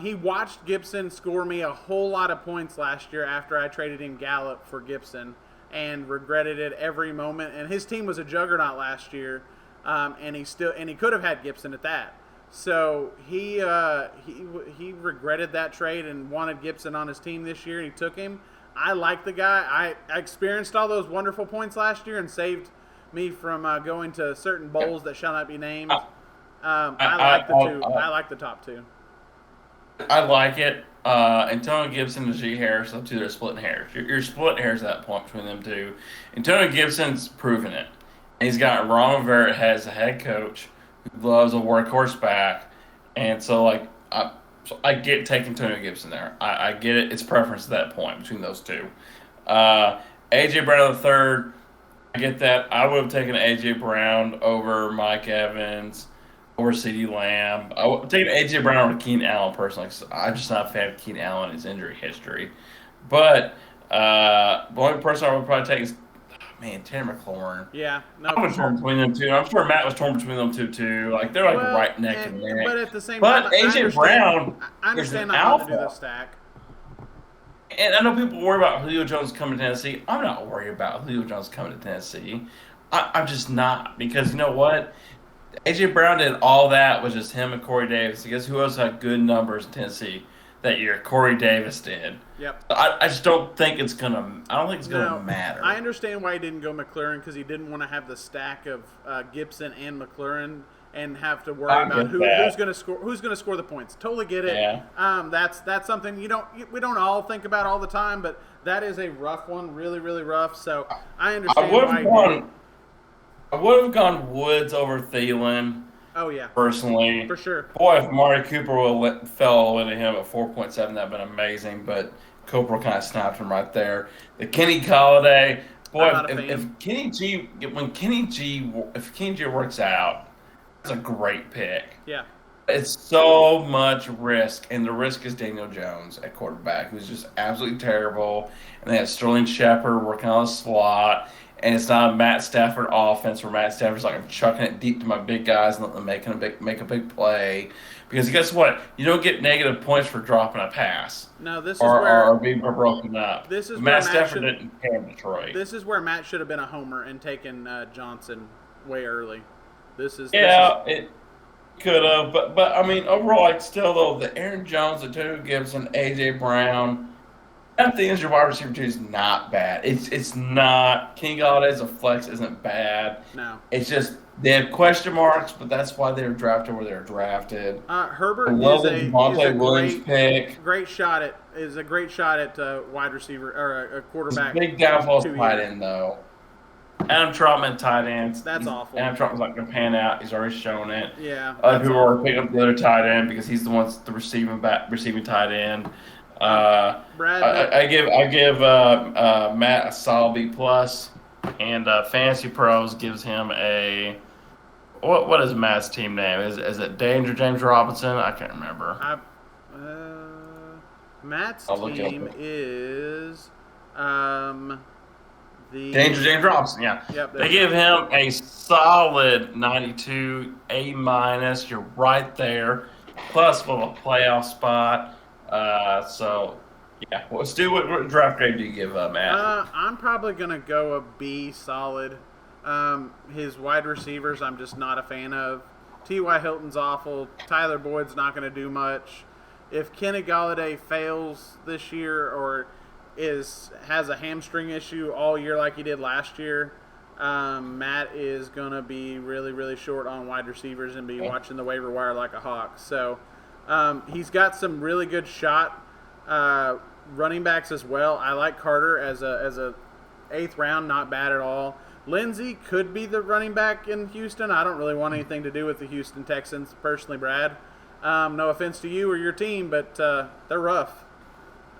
He watched Gibson score me a whole lot of points last year after I traded in Gallup for Gibson and regretted it every moment. And his team was a juggernaut last year, and he could have had Gibson at that. So he regretted that trade and wanted Gibson on his team this year, and he took him. I like the guy. I experienced all those wonderful points last year and saved me from going to certain bowls that shall not be named. I like the top two. I like it. Antonio Gibson and Najee Harris, up to they're splitting hairs. You're splitting hairs at that point between them two. Antonio Gibson's proven it. And he's got Ron Rivera as a head coach who loves a workhorse back. And so, I get taking Antonio Gibson there. I get it. It's preference at that point between those two. A.J. Brown III, I get that. I would have taken A.J. Brown over Mike Evans, over CeeDee Lamb. I would have taken A.J. Brown over Keenan Allen personally, because I'm just not a fan of Keenan Allen and his injury history. But the only person I would probably take is, Terry McLaurin. Yeah. No, I was torn between them two. I'm sure Matt was torn between them two, too. They're right neck and neck. But at the same time, A.J. Brown I is understand an not to do alpha. the stack. And I know people worry about Julio Jones coming to Tennessee. I'm not worried about Julio Jones coming to Tennessee. I'm just not. Because you know what? A.J. Brown did all that with just him and Corey Davis. Guess who else had good numbers in Tennessee? that year. Corey Davis did. Yep. I just don't think it's gonna. I don't think it's gonna matter. I understand why he didn't go McLaurin because he didn't want to have the stack of Gibson and McLaurin and have to worry about who's going to score the points. Totally get it. Yeah. That's something we don't all think about all the time, but that is a rough one, really really rough. So I understand. I would have gone Woods over Thielen. Oh yeah. Personally, for sure. Boy, if Amari Cooper fell into him at 4.7, that'd been amazing. But Cooper kind of snapped him right there. The Kenny Golladay. Boy, if Kenny G works out, it's a great pick. Yeah. It's so much risk, and the risk is Daniel Jones at quarterback, who's just absolutely terrible. And they have Sterling Shepard working on the slot, and it's not a Matt Stafford offense where Matt Stafford's like, I'm chucking it deep to my big guys and let them make a big play. Because guess what? You don't get negative points for dropping a pass. No, this is or being broken up. This is Matt Stafford didn't care in Detroit. This is where Matt should have been a homer and taken Johnson way early. It could have, but I mean, overall, like still though, the Aaron Jones, the Antonio Gibson, AJ Brown, that thing is your wide receiver too is not bad. It's not. Kenny Galladay's a flex isn't bad. No, it's just they have question marks, but that's why they were drafted where they were drafted. Herbert is a great shot at wide receiver or a quarterback. Big downfall tight end though. Adam Trautman tight ends. That's awful. Adam Trautman's not going to pan out. He's already shown it. Yeah. Other people are picking up the other tight end because he's the one the receiving tight end. I give Matt a solid B plus, and Fantasy Pros gives him a what is Matt's team name? Is it Danger James Robinson? I can't remember. Matt's team is the Danger James Robinson, yeah. Yep, they give him a solid 92 A-. You're right there, plus a little playoff spot. So, yeah. Well, Stu, what draft grade do you give Matt? I'm probably going to go a B solid. His wide receivers I'm just not a fan of. T.Y. Hilton's awful. Tyler Boyd's not going to do much. If Kenny Golladay fails this year or has a hamstring issue all year like he did last year, Matt is going to be really, really short on wide receivers and be watching the waiver wire like a hawk. So he's got some really good shot running backs as well. I like Carter as a 8th round, not bad at all. Lindsey could be the running back in Houston. I don't really want anything to do with the Houston Texans personally, Brad. No offense to you or your team, but they're rough.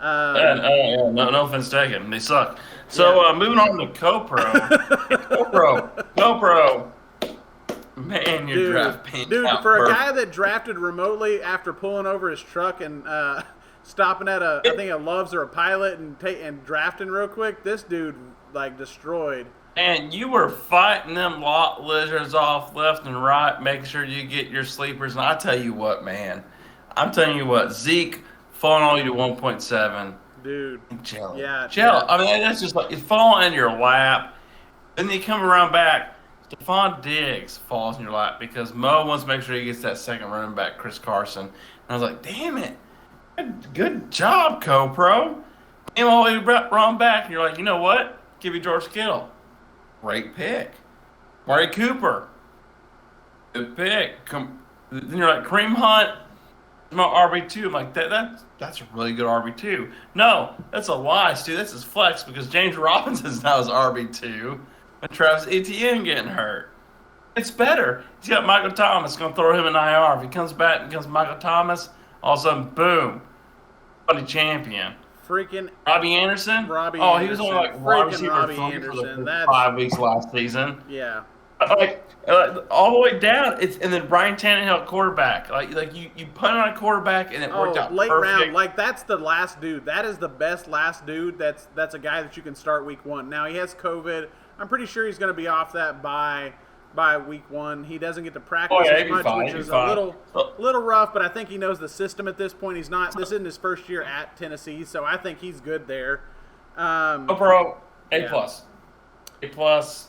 No offense taken. They suck. So moving on to CoPro. CoPro. Man, your draft panned out for perfect. A guy that drafted remotely after pulling over his truck and stopping at I think a Love's or a Pilot and drafting real quick, this dude destroyed. And you were fighting them lot lizards off left and right, making sure you get your sleepers. And I tell you what, man. I'm telling you what, Zeke falling all you to 1.7. Dude. Jelly. Yeah. Jelly. I mean, that's just like, it's falling in your lap. Then you come around back, Stephon Diggs falls in your lap because Mo wants to make sure he gets that second running back, Chris Carson. And I was like, damn it. Good job, CoPro. And all you run back, and you're like, you know what? Give you George Kittle. Great pick. Murray Cooper. Good pick. Then you're like, Kareem Hunt. My RB2. I'm like, that's a really good RB2. No, that's a lie, Stu. That's his flex because James Robinson's now his RB2 and Travis Etienne getting hurt. It's better. He's got Michael Thomas going to throw him in IR. If he comes back and becomes Michael Thomas, all of a sudden, boom. Buddy champion. Freaking Robbie Anderson? He was only like wide receiver Robbie for Anderson. the 5 weeks last season. Yeah. All the way down, and then Brian Tannehill quarterback. You put on a quarterback and it worked out late perfect. round. That's the last dude. That is the best last dude. That's a guy that you can start week 1. Now he has COVID. I'm pretty sure he's going to be off that by week 1. He doesn't get to practice as much, which is a little rough. But I think he knows the system at this point. He's not. This isn't his first year at Tennessee, so I think he's good there. A plus.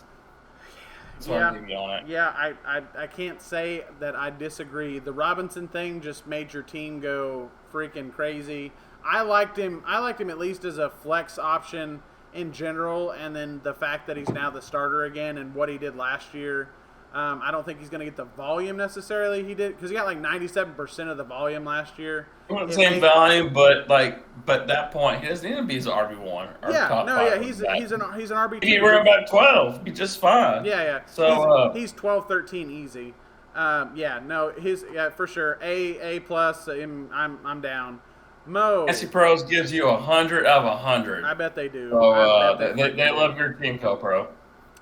That's what I'm giving you on it. Yeah, I can't say that I disagree. The Robinson thing just made your team go freaking crazy. I liked him at least as a flex option in general, and then the fact that he's now the starter again and what he did last year. I don't think he's going to get the volume necessarily he did, because he got like 97% of the volume last year. Not the same volume, but at that point, he doesn't need to be his RB1. He's an RB2. He ran about 12. Be just fine. Yeah. So he's 12, 13 easy. For sure. A plus. I'm down. Mo. Fantasy Pros gives you 100 of 100. I bet they do. So they love your team, Co-Pro.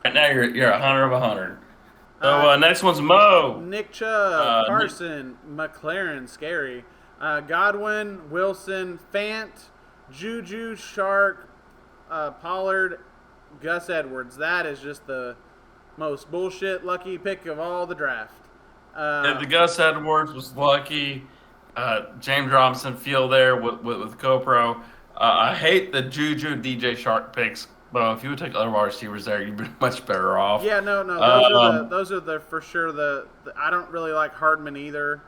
Right now you're 100 of 100. So next one's Mo. Nick Chubb, Carson, McLaren, scary. Godwin, Wilson, Fant, Juju, Shark, Pollard, Gus Edwards. That is just the most bullshit lucky pick of all the draft. The Gus Edwards was lucky. James Robinson field there with GoPro. I hate the Juju DJ Shark picks. But if you would take other wide receivers there, you'd be much better off. Yeah, no. Those are the for sure. The I don't really like Hardman either.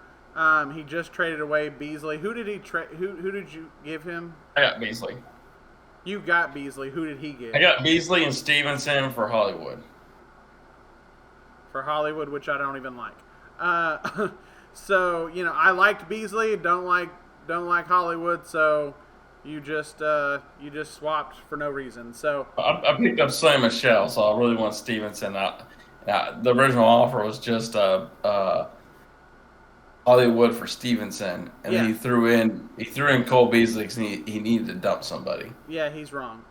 He just traded away Beasley. Who did he trade? Who did you give him? I got Beasley. You got Beasley. Who did he get? I got Beasley and Stevenson for Hollywood. For Hollywood, which I don't even like. So I liked Beasley. Don't like Hollywood. So. You just swapped for no reason. So I picked up Sonny Michel, so I really want Stevenson. The original offer was just Hollywood for Stevenson, and then he threw in Cole Beasley because he needed to dump somebody. Yeah, he's wrong.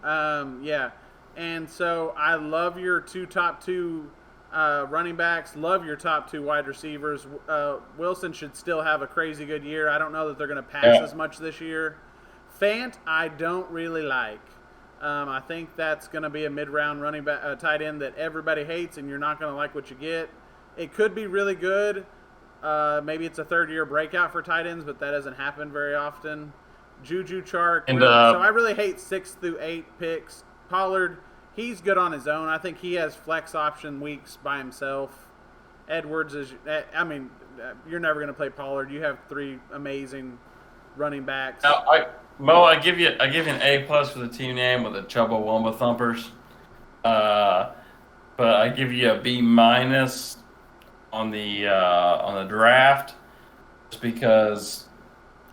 And so I love your top two running backs. Love your top two wide receivers. Wilson should still have a crazy good year. I don't know that they're going to pass as much this year. Fant, I don't really like. I think that's going to be a mid-round running back, tight end that everybody hates, and you're not going to like what you get. It could be really good. Maybe it's a third-year breakout for tight ends, but that doesn't happen very often. Juju, Chark. So I really hate 6 through 8 picks. Pollard, he's good on his own. I think he has flex option weeks by himself. Edwards is. You're never going to play Pollard. You have 3 amazing running backs. Mo, I give you an A+ for the team name with the Chubba Wumba Thumpers, but I give you a B- on the draft, just because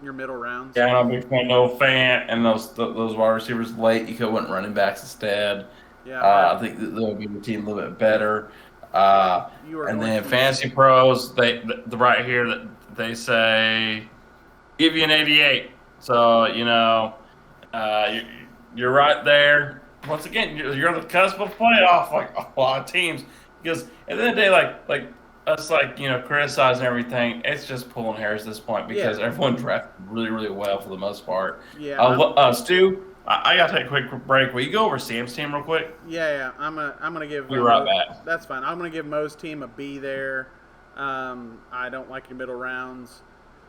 your middle rounds. Yeah, I'm a big fan of Fant and those wide receivers late. You could have went running backs instead. Yeah, I think that would be the team a little bit better. And then Fantasy Pros, they right here that they say give you an 88. So, you're right there. Once again, you're on the cusp of playoff, like a lot of teams. Because at the end of the day, like us, criticizing everything, it's just pulling hairs at this point because everyone drafted really, really well for the most part. Yeah. Stu, I got to take a quick break. Will you go over Sam's team real quick? Yeah. I'm gonna give. Be right back. That's fine. I'm gonna give Mo's team a B there. I don't like your middle rounds.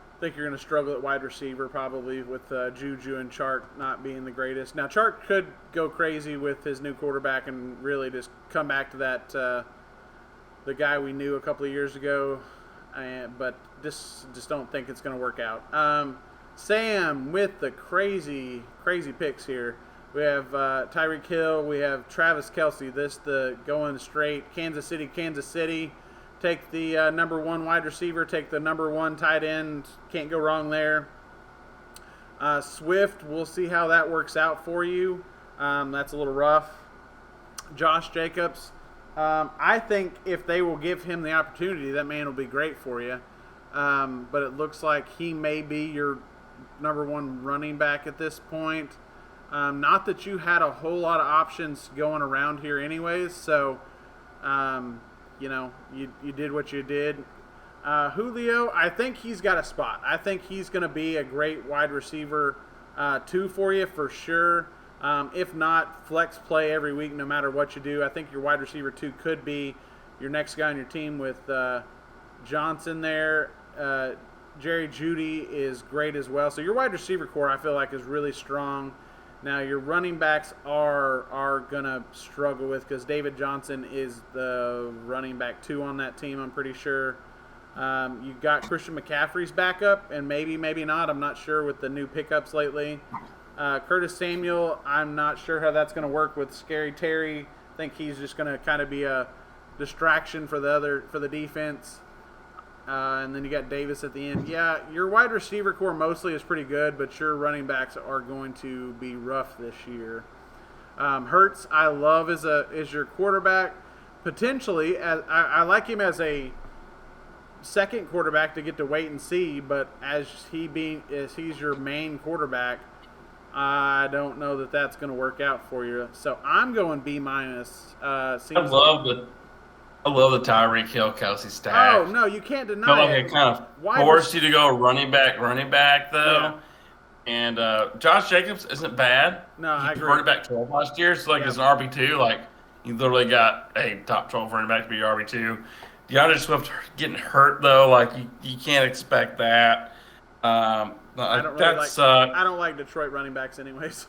I think you're going to struggle at wide receiver probably with Juju and Chark not being the greatest. Now, Chark could go crazy with his new quarterback and really just come back to that the guy we knew a couple of years ago, but just don't think it's going to work out. Sam with the crazy picks here. We have Tyreek Hill. We have Travis Kelce. Going straight Kansas City. Take the number 1 wide receiver. Take the number 1 tight end. Can't go wrong there. Swift, we'll see how that works out for you. That's a little rough. Josh Jacobs, I think if they will give him the opportunity, that man will be great for you. But it looks like he may be your number 1 running back at this point. Not that you had a whole lot of options going around here anyways, so you did what you did. Julio, I think he's got a spot. I think he's going to be a great wide receiver 2 for you for sure. If not, flex play every week no matter what you do. I think your wide receiver 2 could be your next guy on your team with Johnson there. Jerry Jeudy is great as well. So your wide receiver core, I feel like, is really strong. Now your running backs are gonna struggle with because David Johnson is the running back 2 on that team. I'm pretty sure. You got Christian McCaffrey's backup, and maybe not. I'm not sure with the new pickups lately. Curtis Samuel, I'm not sure how that's going to work with Scary Terry. I think he's just going to kind of be a distraction for the defense. And then you got Davis at the end. Yeah, your wide receiver core mostly is pretty good, but your running backs are going to be rough this year. Hurts, I love as your quarterback. Potentially, I like him as a second quarterback to get to wait and see, but as he's your main quarterback, I don't know that that's going to work out for you. So I'm going B-. I love the Tyreek Hill Kelsey stack. Oh no, you can't deny Felt like it. it kind of forced you to go running back though. Yeah. And Josh Jacobs isn't bad. No, I agree. Running back 12 last year, so as an RB2, you literally got a top 12 running back to be your RB2. DeAndre Swift getting hurt though, you can't expect that. I don't like Detroit running backs anyways.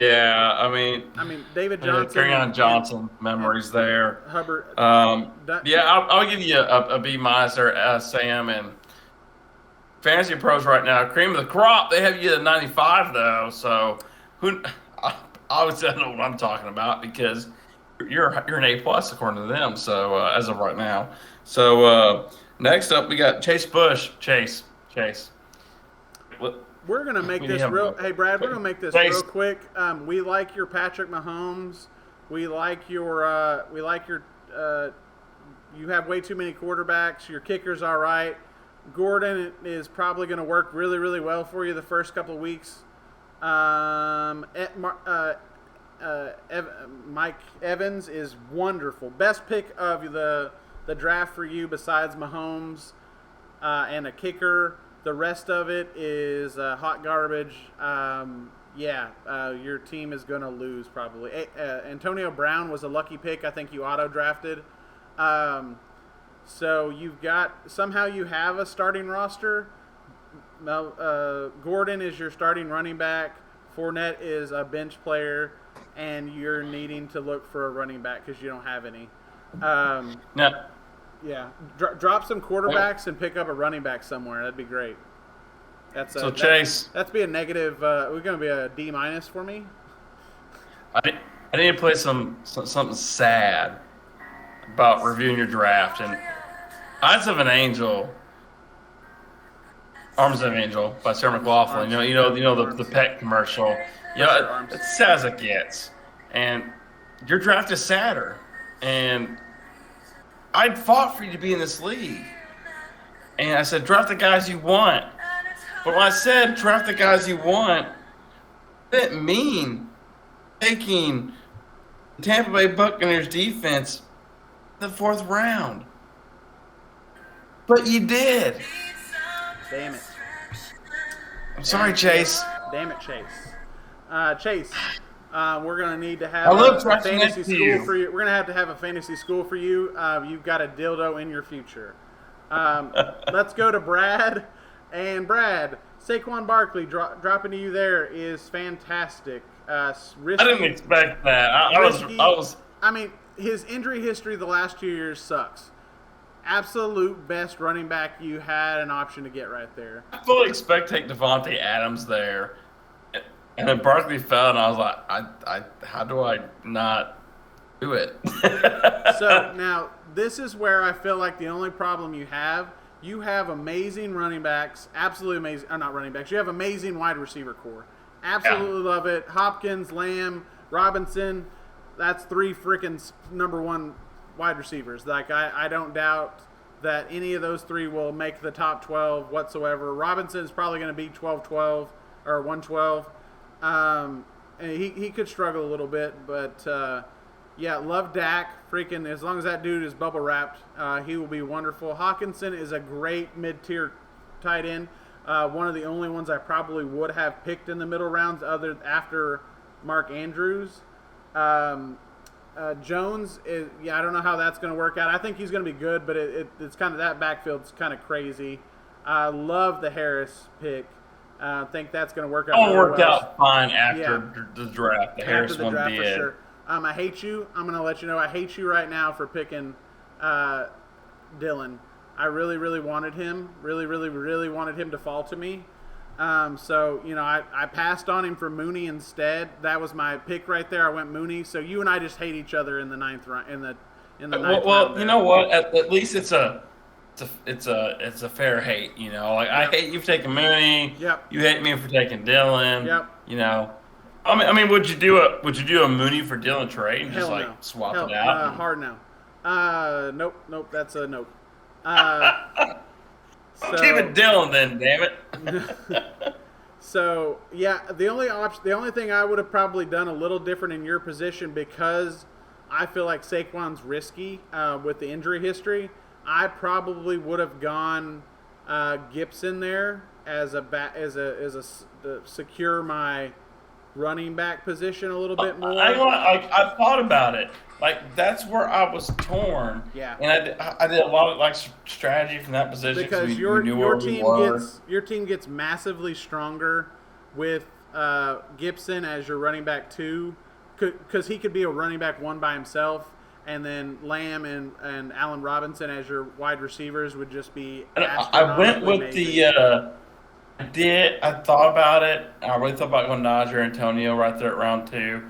Yeah, I mean David Johnson, Kerryon Johnson memories there. Hubbard. I'll give you a B- there, Sam. And Fantasy Pros right now, cream of the crop. They have you at 95 though, so obviously I know what I'm talking about because you're an A+ according to them. So as of right now, so next up we got Chase Bush. Chase. We're gonna make this real. Hey, Brad, we're gonna make this real quick. We like your Patrick Mahomes. We like your. You have way too many quarterbacks. Your kicker's all right. Gordon is probably gonna work really, really well for you the first couple of weeks. Mike Evans is wonderful. Best pick of the draft for you besides Mahomes and a kicker. The rest of it is hot garbage. Your team is going to lose probably. Antonio Brown was a lucky pick. I think you auto-drafted. So somehow you have a starting roster. Gordon is your starting running back. Fournette is a bench player. And you're needing to look for a running back because you don't have any. No. Yeah, drop some quarterbacks and pick up a running back somewhere. That'd be great. Chase, that's be a negative. We're going to be a D- for me. I need to play something sad about reviewing your draft. And Eyes of an Angel, Arms of an Angel by Sarah McLachlan. You know the pet commercial. It's sad as it gets. And your draft is sadder. And I fought for you to be in this league. And I said, draft the guys you want. But when I said draft the guys you want, I didn't mean taking the Tampa Bay Buccaneers defense in the 4th round. But you did. Damn it. I'm sorry, Chase. Damn it, Chase. Chase, we're going to need to have a fantasy school for you. We're going to have a fantasy school for you. You've got a dildo in your future. Let's go to Brad. And Brad, Saquon Barkley dropping to you there is fantastic. Risky, I didn't expect that. I was. I mean, his injury history the last 2 years sucks. Absolute best running back you had an option to get right there. I fully expect to take Devontae Adams there. And then Barkley fell, and I was like, how do I not do it? So now this is where I feel like the only problem you have amazing running backs, absolutely amazing. Not running backs. You have amazing wide receiver core. Absolutely love it. Hopkins, Lamb, Robinson. That's 3 freaking number 1 wide receivers. I don't doubt that any of those 3 will make the top 12 whatsoever. Robinson is probably going to be 12-12 or 112. And he could struggle a little bit, but love Dak. Freaking, as long as that dude is bubble wrapped, he will be wonderful. Hawkinson is a great mid-tier tight end. One of the only ones I probably would have picked in the middle rounds after Mark Andrews. Jones is, I don't know how that's going to work out. I think he's going to be good, but it's kind of that backfield's kind of crazy. I love the Harris pick. I think that's going to work out. All really worked well. out fine after the draft. The Harris After the one draft for did. sure. I hate you. I'm going to let you know I hate you right now for picking Dylan. I really, really wanted him. Really, really, really wanted him to fall to me. So, I passed on him for Mooney instead. That was my pick right there. I went Mooney. So you and I just hate each other in the ninth round. Well, you know what? At least it's a fair hate. I hate you for taking Mooney. Yep. You hate me for taking Dylan. Yep. I mean, would you do a Mooney for Dylan trade and just Hell like no. swap Hell, it out? hard no. Nope. That's a nope. Keep it Dylan then, damn it. So yeah, the only thing I would have probably done a little different in your position, because I feel like Saquon's risky with the injury history. I probably would have gone Gibson there to secure my running back position a little bit more. I thought about it. Like, that's where I was torn. Yeah. And I did a lot of like strategy from that position because we your knew where we were. your team gets massively stronger with Gibson as your running back 2, because he could be a running back 1 by himself, and then Lamb and Allen Robinson as your wide receivers would just be. I went with I thought about it. I really thought about going Najee Antonio right there at round 2,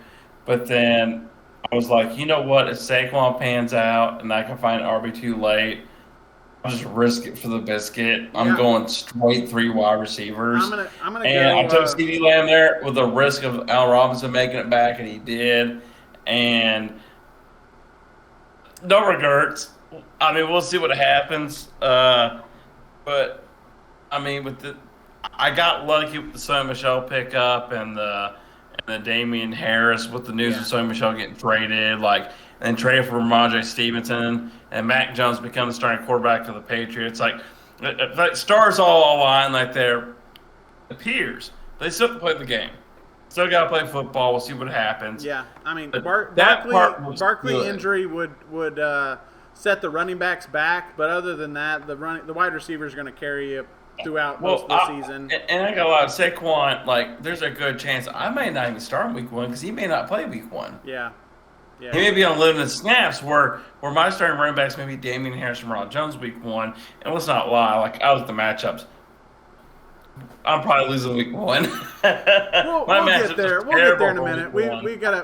but then I was like, you know what? If Saquon pans out and I can find RB2 late, I'll just risk it for the biscuit. I'm going straight 3 wide receivers. I'm gonna and go, I took CeeDee Lamb there with the risk of Allen Robinson making it back, and he did. And no regrets. I mean, we'll see what happens. But I mean, I got lucky with the Sony Michel pickup and the Damian Harris with the news of Sony Michel getting traded, and traded for Ramondre Stevenson, and Mac Jones becomes the starting quarterback for the Patriots. Like stars all align like their peers. They still have to play the game. Still got to play football. We'll see what happens. Yeah, I mean, Barkley injury would set the running backs back, but other than that, the wide receivers are going to carry you throughout most of the season. And I got a lot of Saquon. There's a good chance I may not even start in week 1 because he may not play week 1. Yeah. He may be on limited snaps where my starting running backs may be Damian Harris and Ron Jones week 1. And let's not lie, I was at the matchups. I'm probably losing week 1. We'll get there. We'll get there in a minute.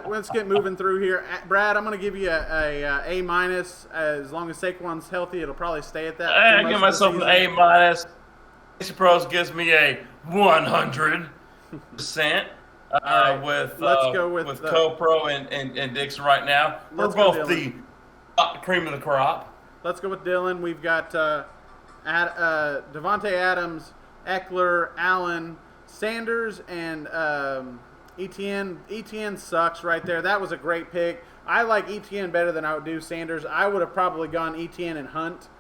Let's get moving through here. Brad, I'm going to give you a A-. As long as Saquon's healthy, it'll probably stay at that. I give myself an A-. Fantasy Pros gives me a 100%. Let's go with CoPro and Dixon right now. We're both the cream of the crop. Let's go with Dylan. We've got Devontae Adams, Eckler, Allen, Sanders, and Etienne. Etienne sucks right there. That was a great pick. I like Etienne better than I would do Sanders. I would have probably gone Etienne and Hunt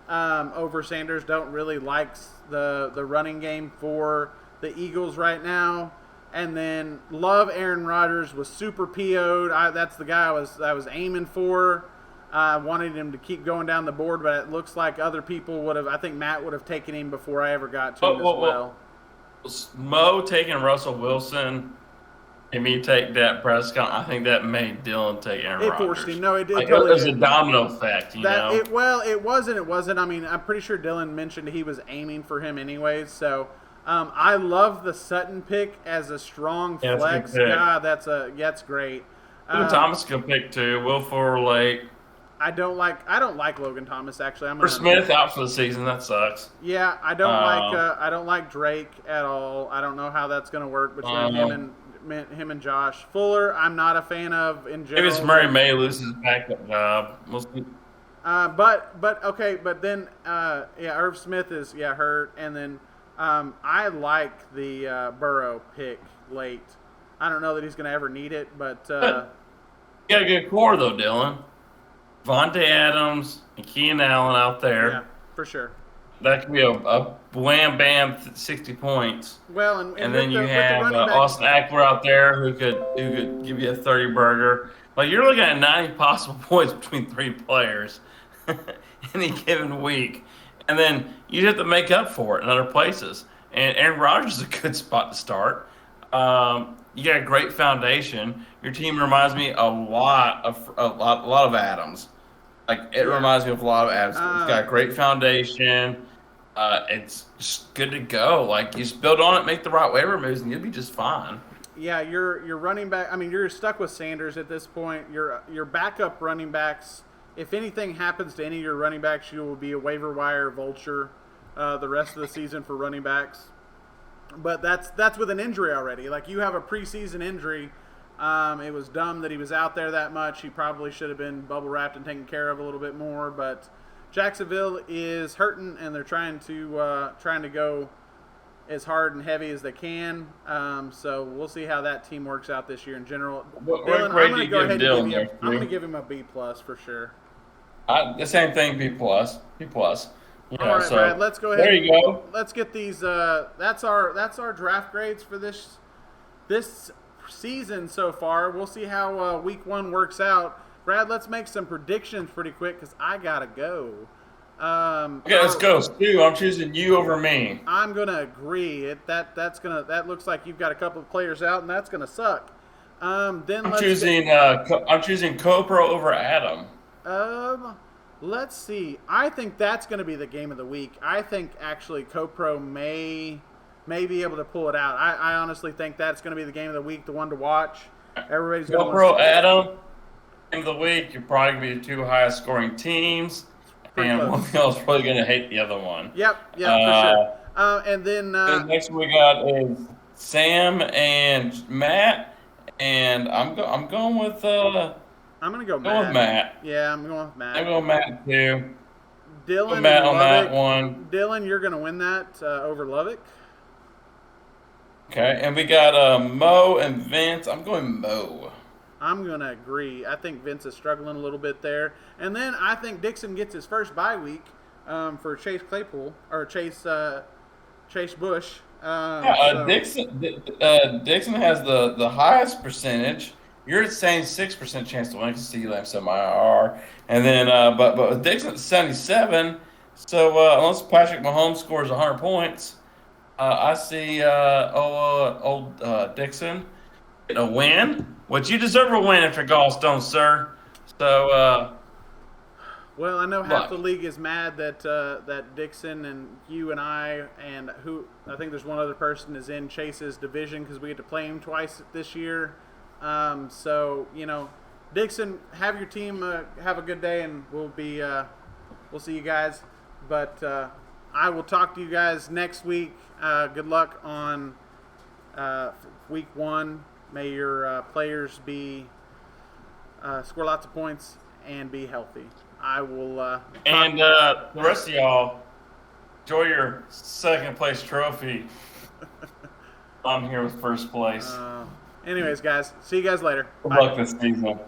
over Sanders. Don't really like the running game for the Eagles right now. And then love Aaron Rodgers, was super PO'd. That's the guy I was aiming for. I wanted him to keep going down the board, but it looks like other people would have. I think Matt would have taken him before I ever got to him as well. Mo taking Russell Wilson and me take Dak Prescott, I think that made Dylan take Aaron Rodgers. It forced him. No, it did. It was a domino effect, you know? It wasn't. I mean, I'm pretty sure Dylan mentioned he was aiming for him anyways. So I love the Sutton pick as a strong flex. God, that's great. Thomas can pick too. Will Fuller late. I don't like Logan Thomas actually. For Smith out for the season, that sucks. Yeah, I don't like Drake at all. I don't know how that's going to work between him and Josh Fuller. I'm not a fan of in general. Maybe it's Murray May loses his backup job. We'll see. But then Irv Smith is hurt, and then I like the Burrow pick late. I don't know that he's going to ever need it, but you got a good core though, Dylan. Vontae Adams and Keenan Allen out there. Yeah, for sure. That could be a wham bam 60 points. Well, and then you have Austin Eckler out there who could give you a 30 burger. Like you're looking at 90 possible points between 3 players any given week, and then you have to make up for it in other places. And Aaron Rodgers is a good spot to start. You got a great foundation. Your team reminds me a lot of Adams. Like it reminds me of a lot of Adams. It's got a great foundation. It's just good to go. Like you just build on it, make the right waiver moves, and you'll be just fine. Yeah, your running back. I mean, you're stuck with Sanders at this point. Your backup running backs. If anything happens to any of your running backs, you will be a waiver wire vulture the rest of the season for running backs. But that's with an injury already. Like you have a preseason injury. It was dumb that he was out there that much. He probably should have been bubble wrapped and taken care of a little bit more. But Jacksonville is hurting, and they're trying to go as hard and heavy as they can. So we'll see how that team works out this year in general. Dylan, I'm going to go ahead and I'm going to give him a B+ for sure. The same thing, B+. All right, Brad. Let's go ahead. There you go. Let's get these. That's our draft grades for this season so far. We'll see how week 1 works out. Brad, let's make some predictions pretty quick because I gotta go. Okay, let's go. Stu, I'm choosing you over me. I'm gonna agree. That looks like you've got a couple of players out, and that's gonna suck. I'm choosing Copro over Adam. Let's see. I think that's going to be the game of the week. I think actually Copro may be able to pull it out. I honestly think that's going to be the game of the week, the one to watch. Everybody's going to Copro, Adam, game of the week. You're probably going to be the 2 highest scoring teams, and one of y'all is probably going to hate the other one. Yep, for sure. And then the next one we got is Sam and Matt, and I'm going with. I'm going to go with Matt. Yeah, I'm going with Matt. I'm going with Matt, too. Dylan Matt on that one. Dylan, you're going to win that over Lovick. Okay, and we got Mo and Vince. I'm going Mo. I'm going to agree. I think Vince is struggling a little bit there. And then I think Dixon gets his first bye week for Chase Claypool, or Chase Bush. Dixon has the highest percentage. You're saying 6% chance to win because CeeDee some IR, and then but with Dixon at 77. So unless Patrick Mahomes scores 100 points, I see old Dixon getting a win. Which you deserve a win after Gallstone, sir. So. Well, I know half the league is mad that Dixon and you and I and I think there's one other person is in Chase's division because we had to play him twice this year. So, Dixon, have your team have a good day, and we'll see you guys. But I will talk to you guys next week. Good luck on week 1. May your players score lots of points and be healthy. I will. And the rest of y'all, enjoy your second place trophy. I'm here with first place. Anyways, guys, see you guys later. Good luck this season.